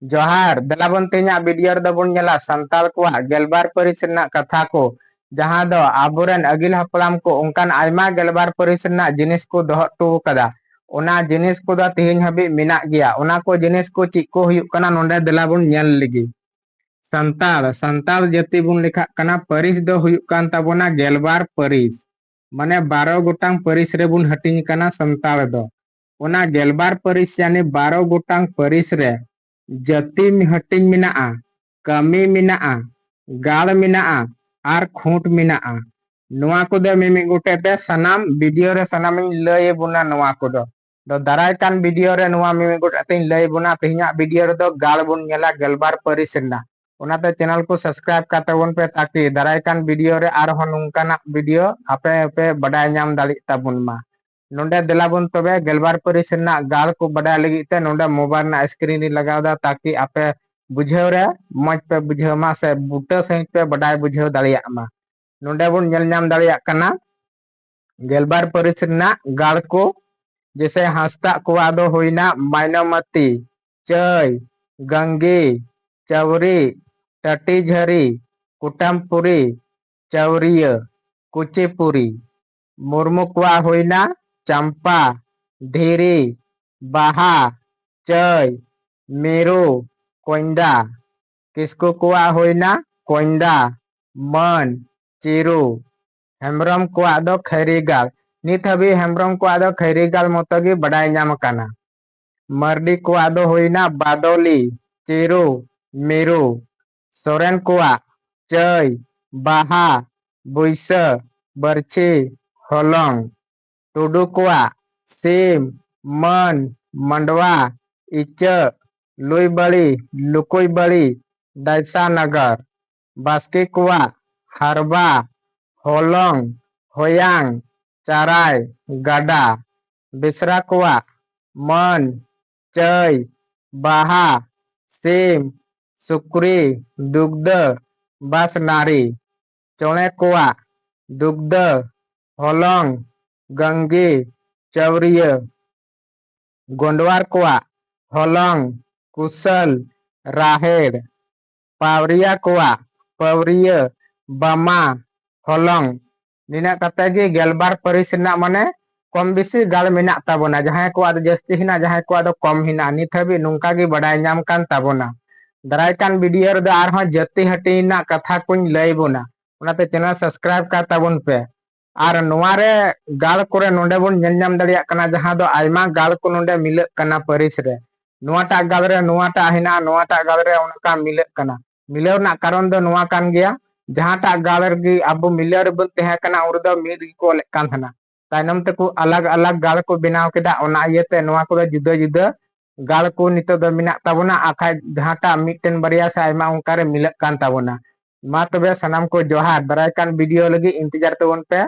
जोहार दलाबन तेना वीडियो दबन नेला संताल को गेलबार परिस रना कथा को जहां दो आबोरेन अगिल हपलाम को उनकान आयमा गेलबार परिस रना जिनिस को दोहटू कदा ओना जिनिस को दा तिहिन हबी मिना गया ओना को जिनिस को चिक को हुयुक कना नोंडे दलाबन नेल लिगी संताल संताल जाति बुन लेखा कना परिस दो हुयुक कान ताबोना गेलबार परिस माने 12 गोटांग परिस रे बुन हटिन कना संताल दो ओना गेलबार परिस यानी 12 गोटांग परिस रे जाति हटिंग मिनाआ कमी मिनाआ गाल मिनाआ आर खूंट मिनाआ नोआ को दे मिमि गोटे ते सनाम वीडियो रे सनाम लय बुना नोआ को दो दाराय कान वीडियो रे नोआ मिमि गोटे ते लय बुना तेहिया वीडियो रे दो गाल बुन नेला गेलबार परिस ना ओनाते चैनल को सब्सक्राइब करते वन पे ताकि दाराय कान वीडियो रे आर हो नुंकाना वीडियो आपे पे बडाय नाम दाली ताबुन मा नोंडे दिलाबन तबे गेलबार परिस ना गाल को बडाय लगी ते नोंडे मोबाइल ना स्क्रीन लगावदा ताकि आपे बुझेव रे मज पे बुझेव मा से बूटा सहित पे बडाय बुझेव दालिया मा नोंडे बुन नेल नाम दालिया कना गेलबार परिस ना गाल को जैसे हंसता को आदो होइना मायनमती चय गंगी चौरी टटी झरी कुटमपुरी चौरिय कुचिपुरी मुर्मू कुआ होइना चंपा धीरी बाहा चय मेरू कोंडा किसको कुआ होइना कोंडा मन चिरू हेम्ब्रम कुआ दो खैरीगाल नित हबी हेम्ब्रम कुआ दो खैरीगाल मतगी बडाय नाम काना मर्डी कुआ दो होइना बादोली चिरू मेरू सोरेन कुआ चय बाहा बुइस बरछी होलंग टुडू कुआ सीम मन मंडवा इच लुई बड़ी लुकुई बड़ी दैसा नगर बास्की कुआ हरबा होलंग होयांग चाराय गडा बिसरा कुआ मन चय बाहा सीम सुक्री दुग्ध बस नारी चौणे कुआ दुग्ध होलंग गंगी चौरिय गोंडवार कुआ होलंग कुशल राहेड़ पावरिया कुआ पवरिय बमा होलंग निना कतेगी गेलबार परिस ना माने कम बेसी गाल मेना ताबोना जहां को आद जस्ती हिना जहां को आद कम हिना नित हबी नुंका गी बडाय नाम कान ताबोना दाराय कान वीडियो रे आर हो जति हटिना कथा कुन लय बोना ओनाते चैनल सब्सक्राइब कर ताबोन पे आर नोआरे गाल कोरे नोंडे बोन नेल नाम दाड़िया कना जहां दो आयमा गाल को नोंडे मिलक कना परिस रे नोआटा गाल रे नोआटा हिना नोआटा गाल रे उनका मिलक कना मिलव ना कारण दो नोआ कान गया जहांटा गाल रे अब मिलर बन तहे कना उर दो मिड को ले कान हना तायनम ते को अलग अलग गाल को बनाव केदा ओना इयते नोआ को जुदा जुदा गाल को नितो दो मिना ताबोना आखा जहांटा मिटन बरिया से आयमा उनका रे मिलक कान ताबोना मा तबे सनाम को जोहार दाराय कान वीडियो लगी इंतजार तबन पे।